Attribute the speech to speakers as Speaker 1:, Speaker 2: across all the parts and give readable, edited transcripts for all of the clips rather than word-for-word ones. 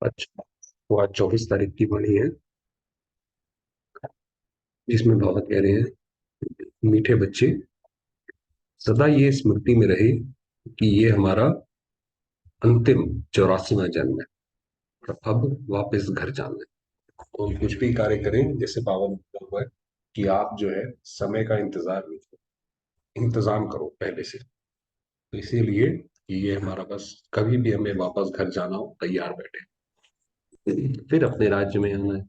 Speaker 1: अच्छा। वो आज 24 तारीख की वाणी है, जिसमें बाबा कह रहे हैं, मीठे बच्चे, सदा ये स्मृति में रहे कि ये हमारा अंतिम 84वां जन्म है और अब वापस घर जाना है। तो हम कुछ भी कार्य करें, जैसे बाबा ने बोला हुआ है कि आप जो है समय का इंतजार नहीं करो, इंतजाम करो पहले से। तो इसीलिए कि ये हमारा बस कभी भी हमें वापस घर जाना हो तैयार बैठे, फिर अपने राज्य में आना है।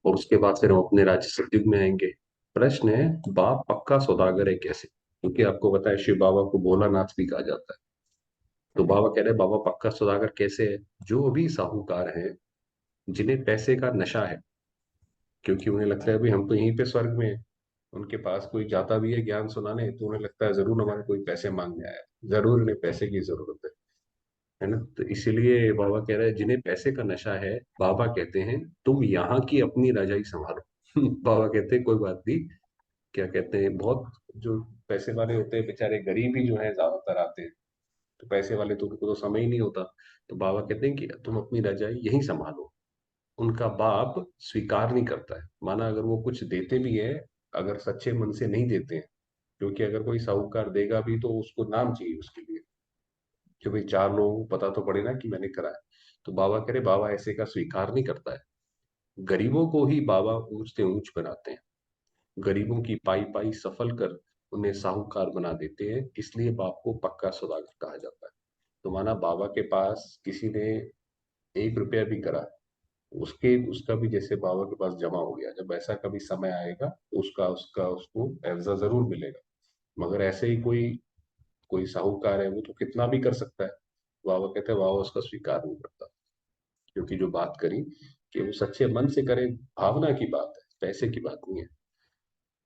Speaker 1: और उसके बाद फिर हम अपने राज्य सतयुग में आएंगे। प्रश्न है, बाप पक्का सौदागर है कैसे? क्योंकि आपको पता है शिव बाबा को भोलानाथ भी कहा जाता है। तो बाबा कह रहे हैं, बाबा पक्का सौदागर कैसे है? जो भी साहूकार हैं, जिन्हें पैसे का नशा है, क्योंकि उन्हें लगता है भाई हम तो यहीं पे स्वर्ग में हैं। उनके पास कोई जाता भी है ज्ञान सुनाने तो उन्हें लगता है जरूर हमारे कोई पैसे मांगने आया है, जरूर इन्हें पैसे की जरूरत है ना। तो इसीलिए बाबा कह रहे हैं, जिन्हें पैसे का नशा है, बाबा कहते हैं तुम यहाँ की अपनी रजाई संभालो। बाबा कहते हैं कोई बात नहीं। क्या कहते हैं, बहुत जो पैसे वाले होते हैं बेचारे, गरीब ही जो है ज्यादातर आते हैं। तो पैसे वाले तो उनको तो समय ही नहीं होता। तो बाबा कहते हैं कि तुम अपनी रजाई यहीं संभालो। उनका बाप स्वीकार नहीं करता है, माना अगर वो कुछ देते भी है, अगर सच्चे मन से नहीं देते हैं। क्योंकि अगर कोई साहूकार देगा भी तो उसको नाम चाहिए उसके लिए, कि भाई चार लोगों को पता तो पड़े ना कि मैंने कराया। तो बाबा कह रहे, बाबा ऐसे का स्वीकार नहीं करता है। गरीबों को ही बाबा ऊंच से ऊंच बनाते हैं। गरीबों की पाई पाई सफल कर उन्हें साहूकार बना देते हैं, इसलिए बाप को पक्का सौदागर कहा जाता है। तो माना बाबा के पास किसी ने 1 रुपया भी करा, उसके उसका भी जैसे बाबा के पास जमा हो गया, जब ऐसा कभी समय आएगा तो उसका उसका उसको एवजा जरूर मिलेगा। मगर ऐसे ही कोई कोई साहूकार है, वो तो कितना भी कर सकता है। बाबा कहते हैं बाबा उसका स्वीकार नहीं करता। क्योंकि जो बात करी कि वो सच्चे मन से करे, भावना की बात है, पैसे की बात नहीं है।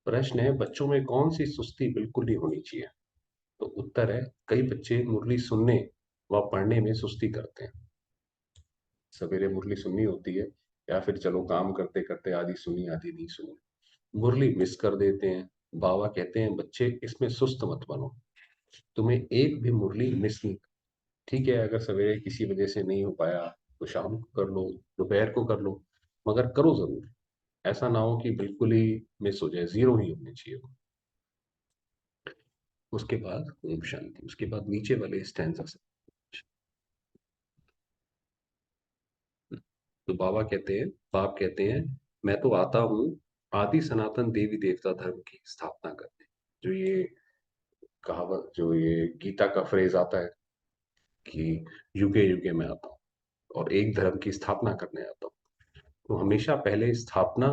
Speaker 1: प्रश्न है, बच्चों में कौन सी सुस्ती बिल्कुल नहीं होनी चाहिए? तो उत्तर है, कई बच्चे मुरली सुनने व पढ़ने में सुस्ती करते हैं। सवेरे मुरली सुननी होती है, या फिर चलो काम करते करते आधी सुनी आधी नहीं सुनी, मुरली मिस कर देते हैं। बाबा कहते हैं बच्चे इसमें सुस्त मत बनो, तुम्हें एक भी मुरली मिस नहीं। ठीक है, अगर सवेरे किसी वजह से नहीं हो पाया तो शाम को कर लो, दोपहर को कर लो, मगर करो जरूर। ऐसा ना हो कि बिल्कुल ही मिस हो जाए, जीरो नहीं होनी चाहिए वो। उसके बाद ओम शांति, उसके बाद नीचे वाले स्टैंजा से। तो बाबा कहते हैं, बाप कहते हैं, मैं तो आता हूँ आदि सनातन देवी देवता धर्म की स्थापना करने। जो ये कहावत, जो ये गीता का फ्रेज आता है कि युगे युगे मैं आता हूँ और एक धर्म की स्थापना करने आता हूँ, तो हमेशा पहले स्थापना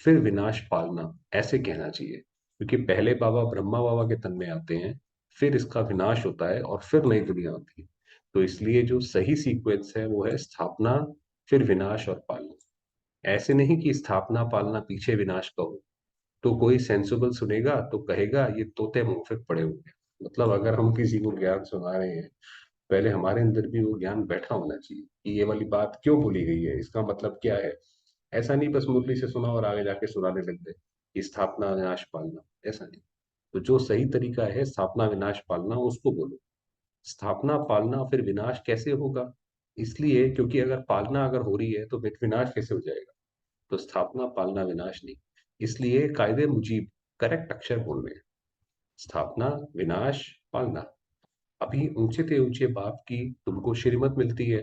Speaker 1: फिर विनाश पालना, ऐसे कहना चाहिए। क्योंकि पहले बाबा ब्रह्मा बाबा के तन में आते हैं, फिर इसका विनाश होता है और फिर नई दुनिया आती है। तो इसलिए जो सही सीक्वेंस है वो है स्थापना, फिर विनाश और पालना। ऐसे नहीं कि स्थापना पालना पीछे विनाश का हो। तो कोई सेंसिबल सुनेगा तो कहेगा ये तोते मुंह पड़े हुए हैं। मतलब अगर हम किसी को ज्ञान सुना रहे हैं, पहले हमारे अंदर भी वो ज्ञान बैठा होना चाहिए कि ये वाली बात क्यों बोली गई है, इसका मतलब क्या है। ऐसा नहीं बस मुरली से सुना और आगे जाके सुनाने लग गए कि स्थापना विनाश पालना, ऐसा नहीं। तो जो सही तरीका है स्थापना विनाश पालना, उसको बोलो। स्थापना पालना फिर विनाश कैसे होगा? इसलिए क्योंकि अगर पालना अगर हो रही है तो फिर विनाश कैसे हो जाएगा? तो स्थापना पालना विनाश नहीं। इसलिए कायदे मुजीब करेक्ट अक्षर बोलने हैं, स्थापना विनाश पालना। अभी ऊंचे से ऊंचे बाप की तुमको श्रीमत मिलती है,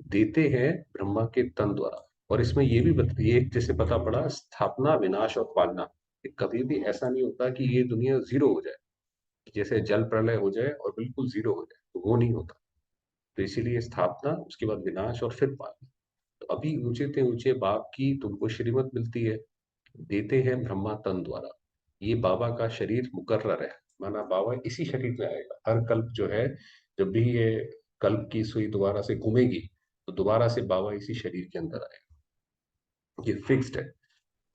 Speaker 1: देते हैं ब्रह्मा के तन द्वारा। और इसमें ये भी ये जैसे पता पड़ा, स्थापना विनाश और पालना, कि कभी भी ऐसा नहीं होता कि ये दुनिया जीरो हो जाए, कि जैसे जल प्रलय हो जाए और बिल्कुल जीरो हो जाए, तो वो नहीं होता। तो इसीलिए स्थापना, उसके बाद विनाश और फिर पालना। तो अभी ऊंचे से ऊंचे बाप की तुमको श्रीमत मिलती है, देते हैं ब्रह्मा तन द्वारा। ये बाबा का शरीर मुकर्रर है, माना बाबा इसी शरीर में आएगा हर कल्प जो है। जब भी ये कल्प की सुई दोबारा से घूमेगी तो दोबारा से बाबा इसी शरीर के अंदर आएगा। ये फिक्स्ड है।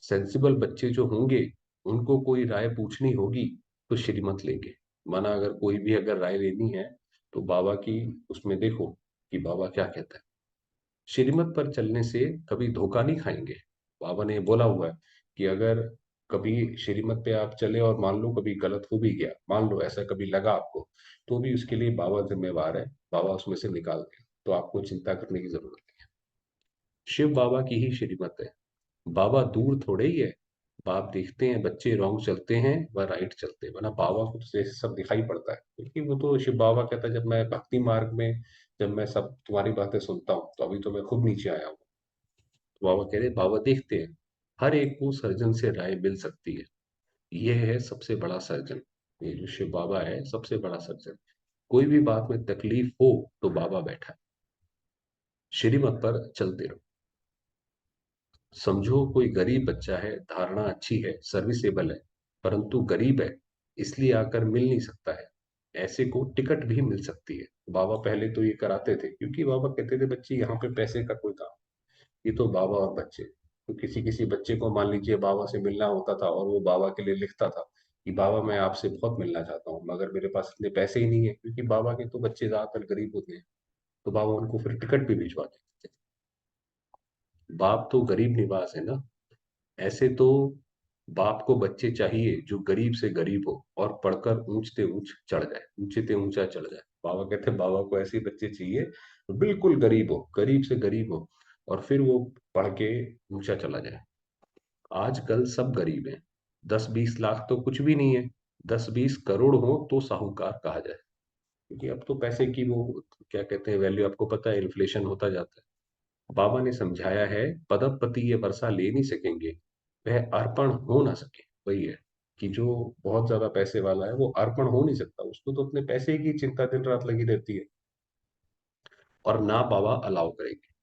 Speaker 1: सेंसिबल बच्चे जो होंगे, उनको कोई राय पूछनी होगी तो श्रीमत लेंगे। माना अगर कोई भी अगर राय लेनी है तो बाबा की उसमें देखो कि बाबा क्या कहता है। श्रीमत पर चलने से कभी धोखा नहीं खाएंगे। बाबा ने बोला हुआ है कि अगर कभी श्रीमत पे आप चले और मान लो कभी गलत हो भी गया, मान लो ऐसा कभी लगा आपको, तो भी उसके लिए बाबा जिम्मेवार है, बाबा उसमें से निकाल देगा। तो आपको चिंता करने की जरूरत नहीं है। शिव बाबा की ही श्रीमत है। बाबा दूर थोड़े ही है। बाप देखते हैं बच्चे रॉन्ग चलते हैं व राइट चलते हैं, वरना बाबा को तो जैसे सब दिखाई पड़ता है, क्योंकि वो तो शिव बाबा कहता है जब मैं भक्ति मार्ग में, जब मैं सब तुम्हारी बातें सुनता हूँ तो अभी तो मैं खुद नीचे आया हूँ। तो बाबा कह रहे बाबा देखते हैं, हर एक को सर्जन से राय मिल सकती है। यह है सबसे बड़ा सर्जन। ये जो शिव बाबा है सबसे बड़ा सर्जन। कोई भी बात में तकलीफ हो तो बाबा बैठा है। श्रीमत पर चलते रहो। समझो कोई गरीब बच्चा है, धारणा अच्छी है, सर्विसेबल है, परंतु गरीब है, इसलिए आकर मिल नहीं सकता है। ऐसे को टिकट भी मिल सकती है। बाबा पहले तो ये कराते थे, क्योंकि बाबा कहते थे बच्चे यहाँ पे पैसे का कोई काम, ये तो बाबा और बच्चे। तो किसी किसी बच्चे को मान लीजिए बाबा से मिलना होता था और वो बाबा के लिए लिखता था कि बाबा मैं आपसे बहुत मिलना चाहता हूँ, मगर मेरे पास इतने पैसे ही नहीं है, क्योंकि बाबा के तो बच्चे ज्यादातर गरीब होते हैं। तो बाबा उनको फिर टिकट भी भिजवा देते थे। बाप तो गरीब निवास है ना। ऐसे तो बाप को बच्चे चाहिए जो गरीब से गरीब हो और पढ़कर ऊंचते ऊंच चढ़ जाए, ऊंचे ते ऊंचा चढ़ जाए। बाबा कहते हैं बाबा को ऐसे बच्चे चाहिए जो बिल्कुल गरीब हो, गरीब से गरीब हो, और फिर वो पढ़ के ऊंचा चला जाए। आजकल सब गरीब हैं। 10-20 लाख तो कुछ भी नहीं है। 10-20 करोड़ हो तो साहूकार कहा जाए, क्योंकि अब तो पैसे की वो क्या कहते हैं वैल्यू आपको पता है, इन्फ्लेशन होता जाता है। बाबा ने समझाया है, पदपति ये वर्षा ले नहीं सकेंगे, वह अर्पण हो ना सके। वही है कि जो बहुत ज्यादा पैसे वाला है वो अर्पण हो नहीं सकता, उसको तो अपने पैसे की चिंता दिन रात लगी रहती है। और ना बाबा अलाउ करेंगे।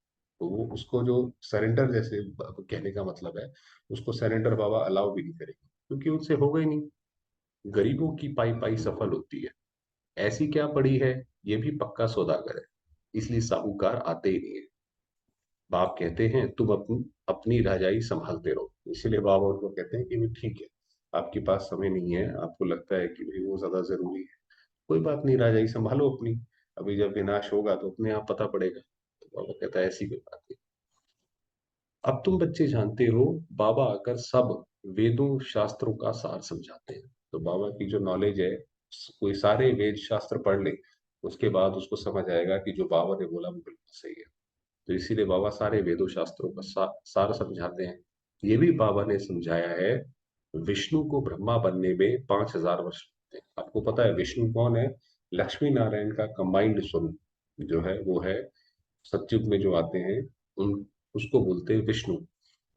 Speaker 1: तो वो उसको जो सरेंडर जैसे कहने का मतलब है, उसको सरेंडर बाबा अलाउ भी नहीं करेंगे, क्योंकि उनसे होगा ही नहीं। गरीबों की पाई पाई सफल होती है। ऐसी क्या पड़ी है, ये भी पक्का सौदागर है, इसलिए साहूकार आते ही नहीं है। बाप कहते हैं तुम अपनी अपनी राजाई संभालते रहो, इसीलिए बाबा उनको कहते हैं कि भी ठीक है, आपके पास समय नहीं है, आपको लगता है कि भाई वो ज्यादा जरूरी है, कोई बात नहीं, राजाई संभालो अपनी। अभी जब विनाश होगा तो अपने आप पता पड़ेगा। तो बाबा कहता है ऐसी कोई बात नहीं। अब तुम बच्चे जानते हो, बाबा आकर सब वेदों शास्त्रों का सार समझाते हैं। तो बाबा की जो नॉलेज है, कोई सारे वेद शास्त्र पढ़ ले, उसके बाद उसको समझ आएगा कि जो बाबा ने बोला वो बिल्कुल सही है। तो इसीलिए बाबा सारे वेदों शास्त्रों का सार समझाते हैं। ये भी बाबा ने समझाया है, विष्णु को ब्रह्मा बनने में 5,000 वर्ष लगते हैं। आपको पता है विष्णु कौन है? लक्ष्मी नारायण का कंबाइंड स्वरूप जो है वो है, सतयुग में जो आते हैं उन उसको बोलते हैं विष्णु।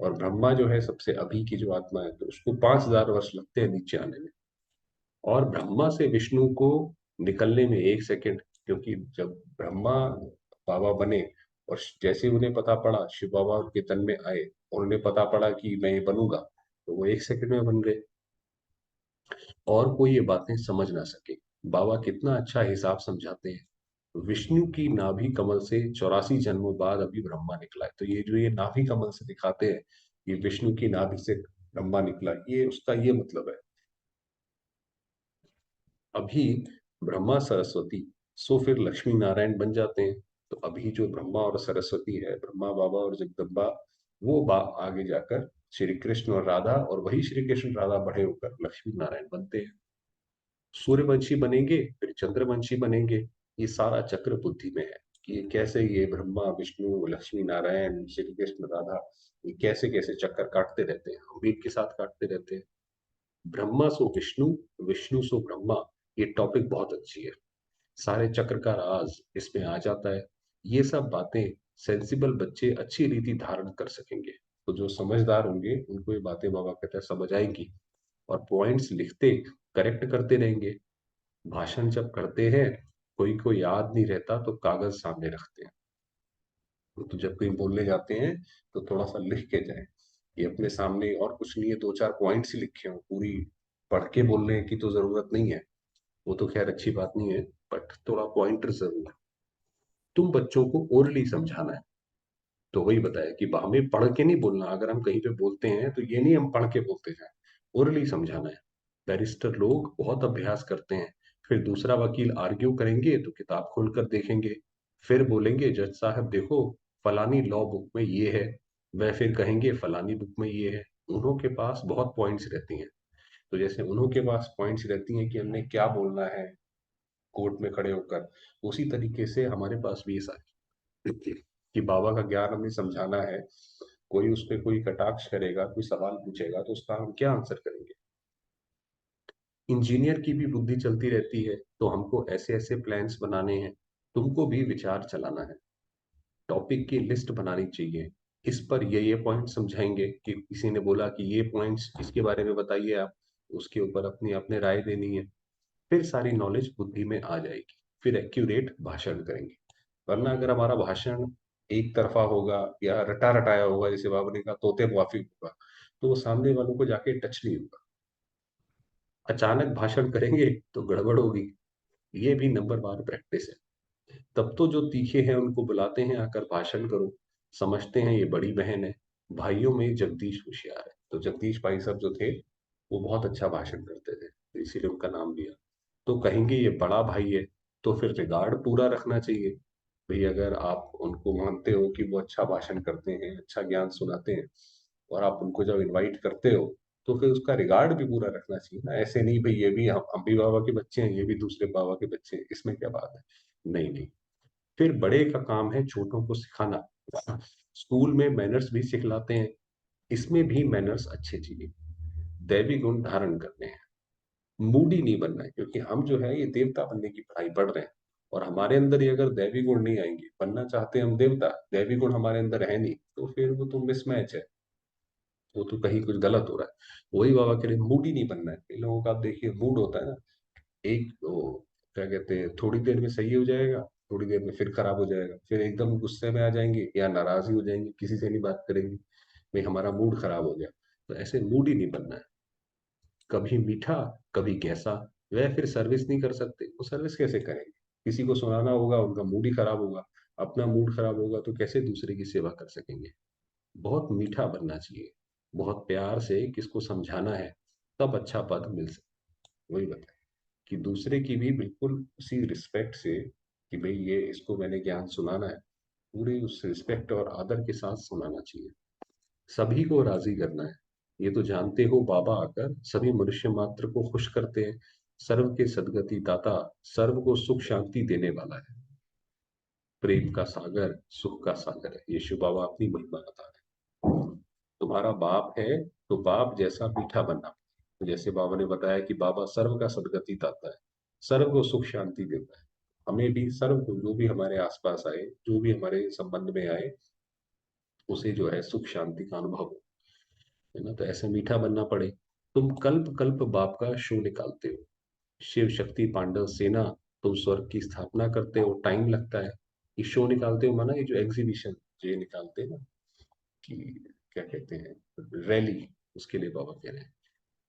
Speaker 1: और ब्रह्मा जो है सबसे अभी की जो आत्मा है, तो उसको 5,000 वर्ष लगते हैं नीचे आने में। और ब्रह्मा से विष्णु को निकलने में 1 सेकंड, क्योंकि जब ब्रह्मा बाबा बने और जैसे उन्हें पता पड़ा, शिव बाबा उनके तन में आए और उन्हें पता पड़ा कि मैं ये बनूंगा, तो वो 1 सेकंड में बन गए और कोई ये बातें समझ ना सके। बाबा कितना अच्छा हिसाब समझाते हैं। विष्णु की नाभि कमल से 84 जन्मों बाद अभी ब्रह्मा निकला है। तो ये जो ये नाभि कमल से दिखाते हैं, ये विष्णु की नाभि से ब्रह्मा निकला, ये उसका ये मतलब है। अभी ब्रह्मा सरस्वती, सो फिर लक्ष्मी नारायण बन जाते हैं। तो अभी जो ब्रह्मा और सरस्वती है, ब्रह्मा बाबा और जगदम्बा, वो आगे जाकर श्री कृष्ण और राधा, और वही श्री कृष्ण राधा बड़े होकर लक्ष्मी नारायण बनते हैं। सूर्यवंशी बनेंगे, फिर चंद्रवंशी बनेंगे। ये सारा चक्र बुद्धि में है कि ये कैसे ये ब्रह्मा विष्णु लक्ष्मी नारायण श्री कृष्ण राधा, ये कैसे कैसे चक्कर काटते रहते हैं, हम भी इनके साथ काटते रहते हैं। ब्रह्मा सो विष्णु, विष्णु सो ब्रह्मा, ये टॉपिक बहुत अच्छी है। सारे चक्र का राज इसमें आ जाता है। ये सब बातें सेंसिबल बच्चे अच्छी रीति धारण कर सकेंगे। तो जो समझदार होंगे उनको ये बातें बाबा कहते हैं समझ आएंगी, और पॉइंट्स लिखते करेक्ट करते रहेंगे। भाषण जब करते हैं, कोई को याद नहीं रहता तो कागज सामने रखते हैं। तो जब कहीं बोलने जाते हैं तो थोड़ा सा लिख के जाए, ये अपने सामने और कुछ नहीं है, 2-4 पॉइंट्स ही लिखे हो, पूरी पढ़ के बोलने की तो जरूरत नहीं है। वो तो खैर अच्छी बात नहीं है, बट थोड़ा पॉइंटर जरूर है। तुम बच्चों को ओरली समझाना है। तो वही बताया कि हमें पढ़ के नहीं बोलना, अगर हम कहीं पे बोलते हैं तो ये नहीं हम पढ़ के बोलते जाए, ओरली समझाना है। बैरिस्टर लोग बहुत अभ्यास करते हैं, फिर दूसरा वकील आर्ग्यू करेंगे तो किताब खोलकर देखेंगे, फिर बोलेंगे जज साहब देखो फलानी लॉ बुक में ये है, वह फिर कहेंगे फलानी बुक में ये है। उन्हों के पास बहुत पॉइंट्स रहती हैं। तो जैसे उन्हों के पास पॉइंट्स रहती हैं कि हमने क्या बोलना है कोर्ट में खड़े होकर, उसी तरीके से हमारे पास भी ये सारे। कि बाबा का ज्ञान हमें समझाना है, कोई उस पे कोई कटाक्ष करेगा, कोई सवाल पूछेगा तो उसका हम क्या आंसर करेंगे। इंजीनियर की भी बुद्धि चलती रहती है, तो हमको ऐसे ऐसे प्लान्स बनाने हैं, तुमको भी विचार चलाना है, टॉपिक की लिस्ट बनानी चाहिए, इस पर ये पॉइंट समझाएंगे कि किसी ने बोला कि ये पॉइंट्स इसके बारे में बताइए आप, उसके ऊपर अपनी अपने राय देनी है। फिर सारी नॉलेज बुद्धि में आ जाएगी, फिर एक्यूरेट भाषण करेंगे। वरना अगर हमारा भाषण एक तरफा होगा या रटा रटाया होगा, जैसे बाबा ने कहा तोते मुआफिक होगा, तो वो सामने वालों को जाके टच नहीं होगा। अचानक भाषण करेंगे तो गड़बड़ होगी। ये भी नंबर वार प्रैक्टिस है। तब तो जो तीखे हैं उनको बुलाते हैं, आकर भाषण करो, समझते हैं ये बड़ी बहन है। भाइयों में जगदीश होशियार है, तो जगदीश भाई साहब जो थे वो बहुत अच्छा भाषण करते थे, तो इसीलिए उनका नाम लिया। तो कहेंगे ये बड़ा भाई है, तो फिर रिगार्ड पूरा रखना चाहिए। भाई अगर आप उनको मानते हो कि वो अच्छा भाषण करते हैं, अच्छा ज्ञान सुनाते हैं, और आप उनको जब इनवाइट करते हो, तो फिर उसका रिगार्ड भी पूरा रखना चाहिए ना। ऐसे नहीं भाई ये भी हम भी बाबा के बच्चे हैं, ये भी दूसरे बाबा के बच्चे हैं, इसमें क्या बात है। नहीं नहीं। फिर बड़े का काम है छोटों को सिखाना। स्कूल में मैनर्स भी सिखलाते हैं, इसमें भी मैनर्स अच्छे चाहिए, दैवी गुण धारण करने हैं। मूडी नहीं बनना है, क्योंकि हम जो है ये देवता बनने की पढ़ाई पढ़ रहे हैं, और हमारे अंदर ये अगर दैवी गुण नहीं आएंगे, बनना चाहते हैं हम देवता, दैवी गुण हमारे अंदर है नहीं, तो फिर वो तो मिसमैच है, वो तो कहीं कुछ गलत हो रहा है। वही बाबा कह रहे मूडी नहीं बनना है। इन लोगों का आप देखिए मूड होता है ना, एक वो क्या कहते हैं, थोड़ी देर में सही हो जाएगा, थोड़ी देर में फिर खराब हो जाएगा, फिर एकदम गुस्से में आ जाएंगे या नाराज ही हो जाएंगे, किसी से नहीं बात करेंगे, भाई हमारा मूड खराब हो गया। तो ऐसे मूड ही नहीं बनना है। कभी मीठा, कभी कैसा। वह फिर सर्विस नहीं कर सकते, वो सर्विस कैसे करेंगे। किसी को सुनाना होगा, उनका मूड ही खराब होगा, अपना मूड खराब होगा तो कैसे दूसरे की सेवा कर सकेंगे। बहुत मीठा बनना चाहिए, बहुत प्यार से किसको समझाना है, तब अच्छा पद मिल सकता। वही बताए कि दूसरे की भी बिल्कुल उसी रिस्पेक्ट से, कि भाई ये इसको मैंने ज्ञान सुनाना है, पूरे उस रिस्पेक्ट और आदर के साथ सुनाना चाहिए। सभी को राजी करना है। ये तो जानते हो बाबा आकर सभी मनुष्य मात्र को खुश करते हैं। सर्व के सदगति दाता, सर्व को सुख शांति देने वाला है। प्रेम का सागर, सुख का सागर है। यीशु बाबा अपनी महिमा बता रहे हैं। तुम्हारा बाप है, तो बाप जैसा मीठा बनना। तो जैसे बाबा ने बताया कि बाबा सर्व का सदगति दाता है, सर्व को सुख शांति देता है। हमें भी सर्व को, जो भी हमारे आसपास आए, जो भी हमारे संबंध में आए, उसे जो है सुख शांति का अनुभव हो, है ना। तो ऐसे मीठा बनना पड़े। तुम कल्प कल्प बाप का शो निकालते हो, शिव शक्ति पांडव सेना, तुम स्वर्ग की स्थापना करते हो, टाइम लगता है। ये शो निकालते हो माना ये जो एग्जीबिशन ये निकालते हैं ना, कि क्या कहते हैं, रैली, उसके लिए बाबा कह रहे हैं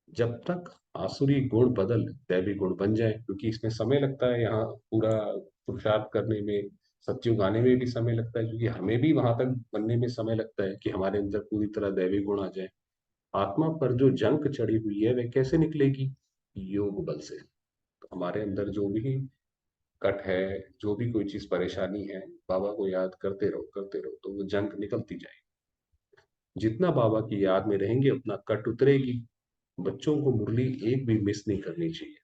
Speaker 1: जब तक आसुरी गुण बदल दैवी गुण बन जाए, क्योंकि इसमें समय लगता है यहाँ पूरा पुरुषार्थ करने में, सत्युग आने में भी समय लगता है, क्योंकि हमें भी वहां तक बनने में समय लगता है कि हमारे अंदर पूरी तरह दैवी गुण आ जाए। आत्मा पर जो जंग चढ़ी हुई है वह कैसे निकलेगी, योग बल से। तो हमारे अंदर जो भी कट है, जो भी कोई चीज परेशानी है, बाबा को याद करते रहो तो वो जंग निकलती जाएगी। जितना बाबा की याद में रहेंगे उतना कट उतरेगी। बच्चों को मुरली एक भी मिस नहीं करनी चाहिए,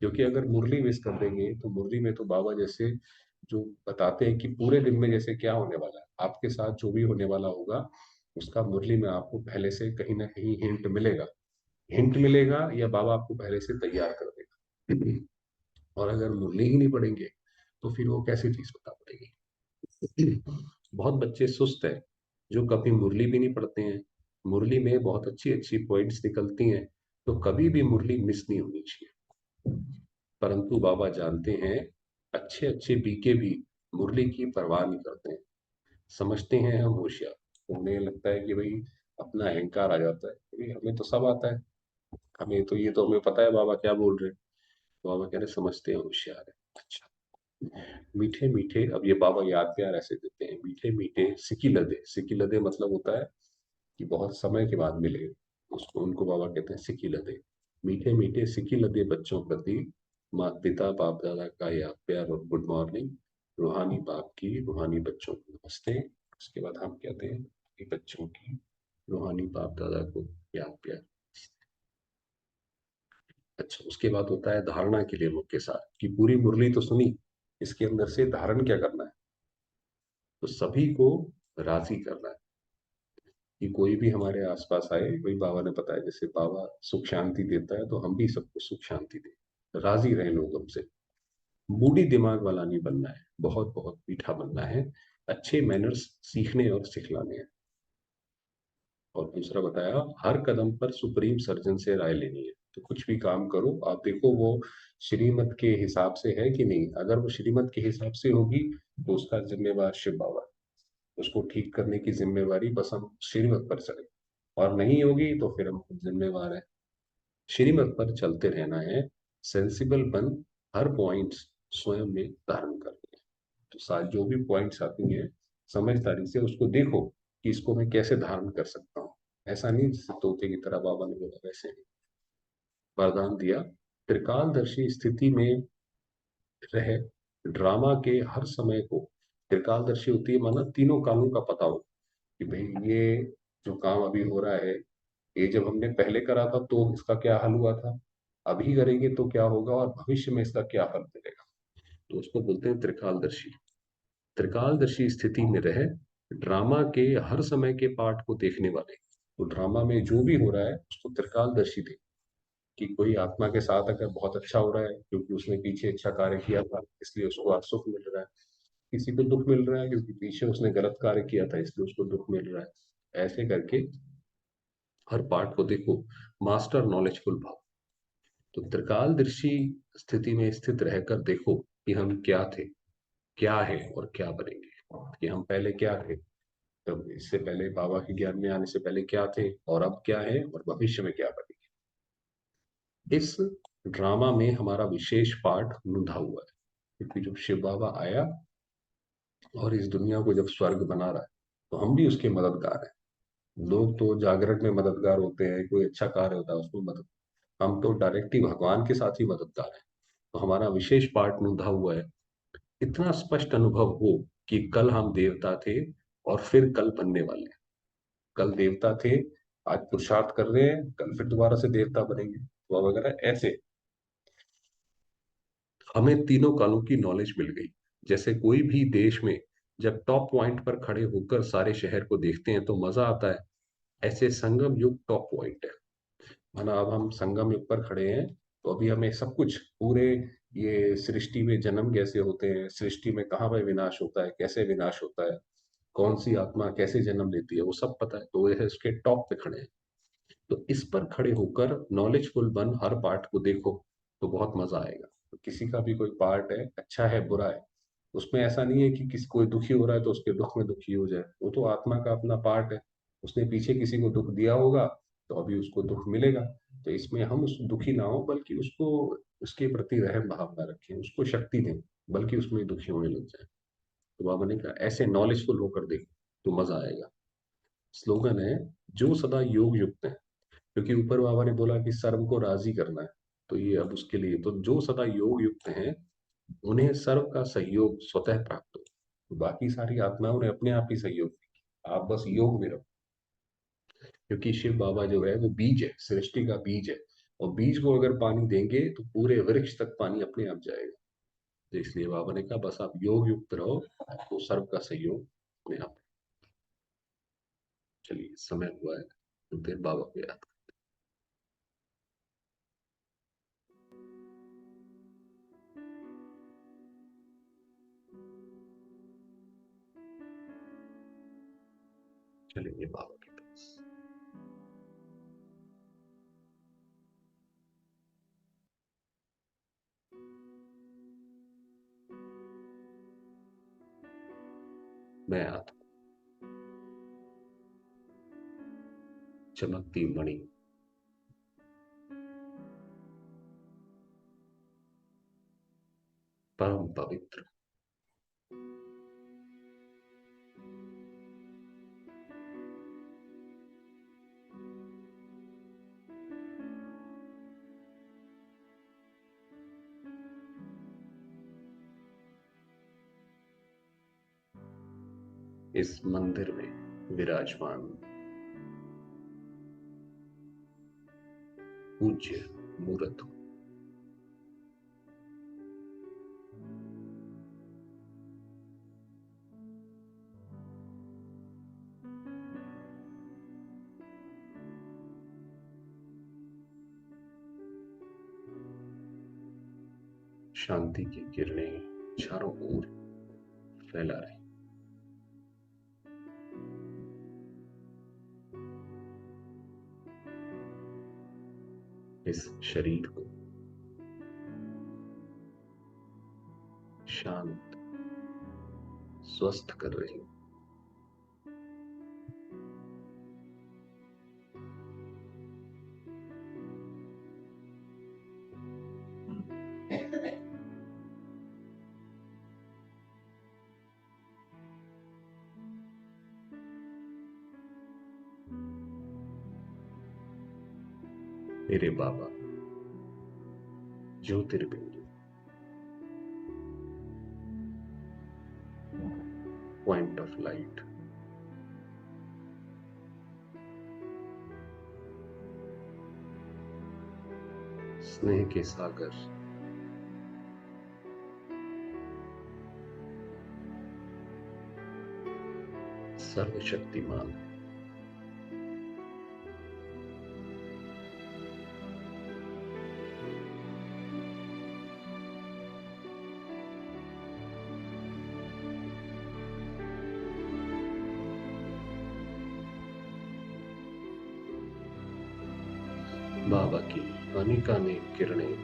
Speaker 1: क्योंकि अगर मुरली मिस कर देंगे तो मुरली में तो बाबा जैसे जो बताते हैं कि पूरे दिन में जैसे क्या होने वाला है, आपके साथ जो भी होने वाला होगा, उसका मुरली में आपको पहले से कहीं ना कहीं हिंट मिलेगा, या बाबा आपको पहले से तैयार कर देगा। और अगर मुरली ही नहीं पढ़ेंगे तो फिर वो कैसी चीज बता पड़ेगी। बहुत बच्चे सुस्त है जो कभी मुरली भी नहीं पढ़ते हैं। मुरली में बहुत अच्छी अच्छी पॉइंट्स निकलती हैं, तो कभी भी मुरली मिस नहीं होनी चाहिए। परंतु बाबा जानते हैं अच्छे अच्छे बीके भी मुरली की परवाह नहीं करते हैं। समझते हैं हम होशियार, तो उन्हें लगता है कि भाई अपना अहंकार आ जाता है कि भाई हमें तो सब आता है, हमें तो ये तो हमें पता है बाबा क्या बोल रहे हैं। तो बाबा कह रहे समझते हैं होशियार है। अच्छा, मीठे मीठे, अब ये बाबा याद प्यार ऐसे देते हैं, मीठे मीठे सिकी लदे। सिकी लदे मतलब होता है कि बहुत समय के बाद मिले, उसको उनको बाबा कहते हैं सिकी लदे। मीठे मीठे सिकी लदे बच्चों प्रति, माता पिता बाप दादा का याद प्यार और गुड मॉर्निंग। रूहानी बाप की, रूहानी बच्चों को नमस्ते। उसके बाद हम कहते हैं कि बच्चों की, रूहानी बाप दादा को याद प्यार। अच्छा, उसके बाद होता है धारणा के लिए मुख्य सार, कि पूरी मुरली तो सुनी, इसके अंदर से धारण क्या करना है। तो सभी को राजी करना है कि कोई भी हमारे आसपास आए। वही बाबा ने बताया, जैसे बाबा सुख शांति देता है तो हम भी सबको सुख शांति दें, राजी रहे लोग हमसे। बूढ़ी दिमाग वाला नहीं बनना है, बहुत बहुत मीठा बनना है, अच्छे मैनर्स सीखने और सिखलाने हैं। और दूसरा बताया, हर कदम पर सुप्रीम सर्जन से राय लेनी है। तो कुछ भी काम करो, आप देखो वो श्रीमत के हिसाब से है कि नहीं। अगर वो श्रीमत के हिसाब से होगी तो उसका जिम्मेवार शिव बाबा है। उसको ठीक करने की जिम्मेवारी बस हम श्रीमत पर चले, और नहीं होगी तो फिर हम खुद जिम्मेवार हैं। श्रीमत पर चलते रहना है, सेंसिबल बन हर पॉइंट्स स्वयं में धारण करते हैं। तो साथ जो भी पॉइंट्स आती हैं, समझदारी से उसको देखो कि इसको मैं कैसे धारण कर सकता हूँ। ऐसा नहीं जैसे तोते की तरह बाबा ने बोला वैसे नहीं। वरदान दिया, त्रिकालदर्शी स्थिति में रहे, ड्रामा के हर समय को। त्रिकालदर्शी होती है माना तीनों कालों का पता हो कि भाई ये जो काम अभी हो रहा है, ये जब हमने पहले करा था तो इसका क्या हल हुआ था, अभी करेंगे तो क्या होगा, और भविष्य में इसका क्या फल मिलेगा। तो उसको बोलते हैं त्रिकालदर्शी। त्रिकालदर्शी स्थिति में रहे, ड्रामा के हर समय के पार्ट को देखने वाले। तो ड्रामा में जो भी हो रहा है उसको त्रिकालदर्शी दे, कि कोई आत्मा के साथ अगर बहुत अच्छा हो रहा है क्योंकि उसने पीछे अच्छा कार्य किया था इसलिए उसको आज सुख मिल रहा है, किसी को दुख मिल रहा है क्योंकि पीछे उसने गलत कार्य किया था इसलिए उसको दुख मिल रहा है। ऐसे करके हर पार्ट को देखो, मास्टर नॉलेजफुल भाव। तो त्रिकालदर्शी स्थिति में स्थित रहकर देखो कि हम क्या थे, क्या है और क्या बनेंगे। कि हम पहले क्या थे, तब इससे पहले बाबा के ज्ञान में आने से पहले क्या थे, और अब क्या है, और भविष्य में क्या बनेंगे। इस ड्रामा में हमारा विशेष पार्ट लुढ़ा हुआ है, क्योंकि जब शिव बाबा आया और इस दुनिया को जब स्वर्ग बना रहा है तो हम भी उसके मददगार हैं। लोग तो जागरण में मददगार होते हैं, कोई अच्छा कार्य होता है उसमें मदद, हम तो डायरेक्टली भगवान के साथ ही मददगार हैं। तो हमारा विशेष पार्ट लुढ़ा हुआ है। इतना स्पष्ट अनुभव हो कि कल हम देवता थे और फिर कल बनने वाले हैं। कल देवता थे, आज पुरुषार्थ कर रहे हैं, कल फिर दोबारा से देवता बनेंगे, तो अब अगर ऐसे हमें तीनों कालों की नॉलेज मिल गई। जैसे कोई भी देश में जब टॉप पॉइंट पर खड़े होकर सारे शहर को देखते हैं तो मजा आता है, ऐसे संगम युग टॉप पॉइंट है। माना अब हम संगम युग पर खड़े हैं, तो अभी हमें सब कुछ पूरे, ये सृष्टि में जन्म कैसे होते हैं, सृष्टि में कहाँ पर विनाश होता है, कैसे विनाश होता है, कौन सी आत्मा कैसे जन्म लेती है, वो सब पता है। तो ये उसके टॉप पे खड़े हैं। तो इस पर खड़े होकर नॉलेजफुल बन हर पार्ट को देखो, तो बहुत मजा आएगा। तो किसी का भी कोई पार्ट है, अच्छा है बुरा है, उसमें ऐसा नहीं है कि किसी कोई दुखी हो रहा है तो उसके दुख में दुखी हो जाए। वो तो आत्मा का अपना पार्ट है, उसने पीछे किसी को दुख दिया होगा तो अभी उसको दुख मिलेगा। तो इसमें हम उस दुखी ना हो, बल्कि उसको, उसके प्रति रहम भावना रखें, उसको शक्ति दें, बल्कि उसमें दुखी होने लग जाए। तो बाबा ने कहा ऐसे नॉलेजफुल होकर देखो तो मजा आएगा। स्लोगन है, जो सदा योग युक्त है। क्योंकि ऊपर बाबा ने बोला कि सर्व को राजी करना है, तो ये अब उसके लिए, तो जो सदा योग युक्त हैं उन्हें सर्व का सहयोग स्वतः प्राप्त हो। तो बाकी सारी आत्माओं ने अपने आप ही सहयोग किया, आप बस योग में रहो। क्योंकि शिव बाबा जो है वो बीज है, सृष्टि का बीज है, और बीज को अगर पानी देंगे तो पूरे वृक्ष तक पानी अपने आप जाएगा। तो इसलिए बाबा ने कहा बस आप योग युक्त रहो, आपको सर्व का सहयोग अपने आप। चलिए समय हुआ है, तो देर बाबा को याद। चलिए बाबा के पास। मैं आता। चमकती मणि। परम पवित्र। इस मंदिर में विराजमान पूज्य मूर्त हो। शांति की किरणें चारों ओर फैला रही। इस शरीर को शांत, स्वस्थ कर रही। मेरे बाबा ज्योतिर्बिंदु, पॉइंट ऑफ लाइट, स्नेह के सागर, सर्वशक्तिमान, बाबा की अनेकानेक किरणें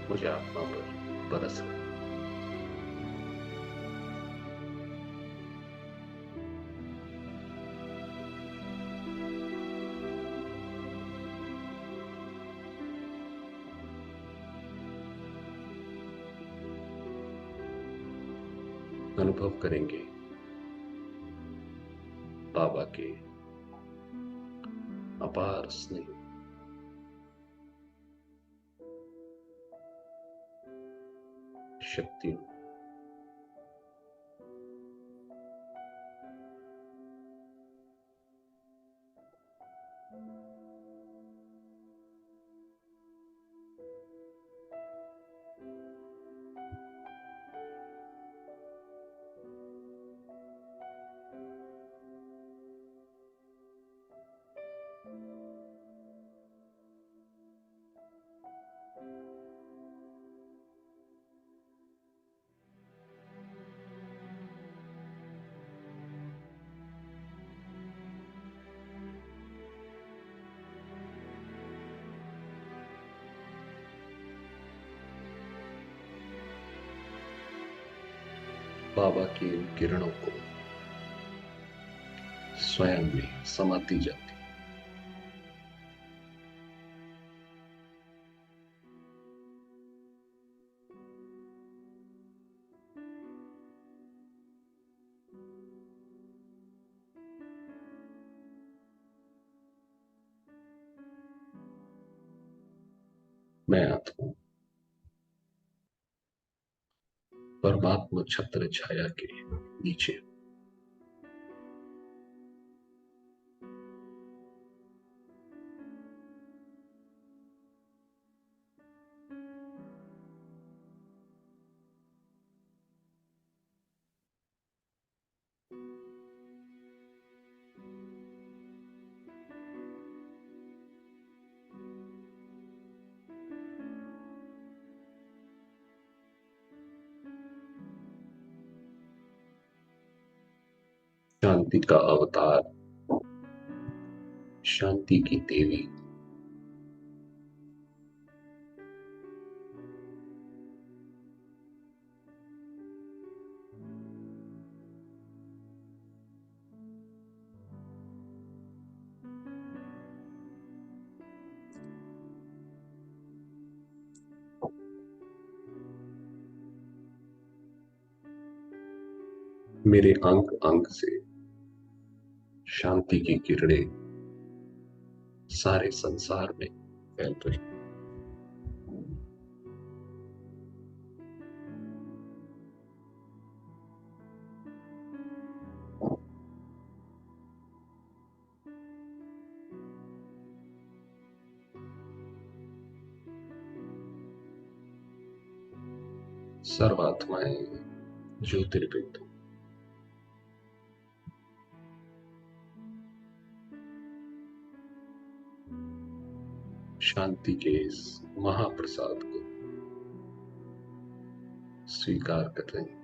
Speaker 1: मुझे आत्मा पर बरस रही। अनुभव करेंगे बाबा के अपार स्नेह, शक्ति। बाबा की इन किरणों को स्वयं में समाती जाती। मैं आत्मा परमात्मा छत्र छाया के नीचे, शांति का अवतार, शांति की देवी, मेरे अंग अंग से शांति की किरणें सारे संसार में फैल रही। सर्वात्माएं ज्योतिर्बिंदु, शांति के इस महाप्रसाद को स्वीकार कर रहे हैं।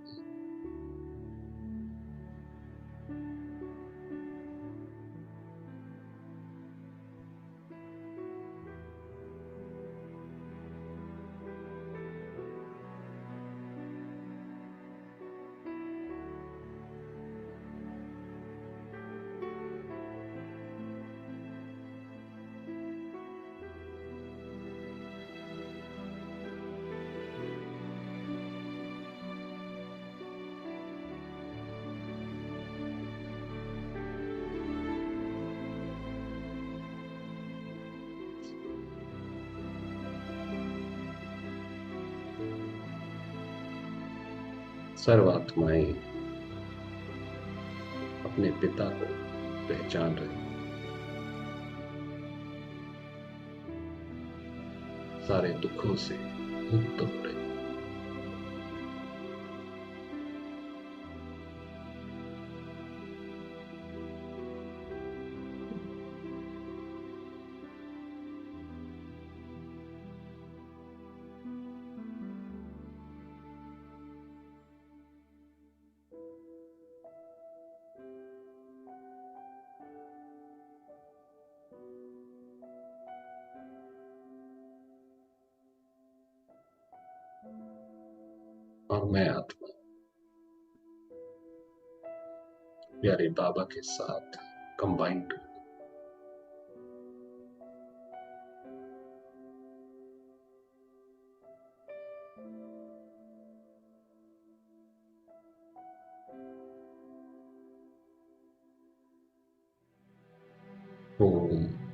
Speaker 1: सर्वात्माएं अपने पिता को पहचान रही, सारे दुखों से मुक्त हो रही। और मैं आत्मा प्यारे बाबा के साथ कंबाइंड हूँ। ओम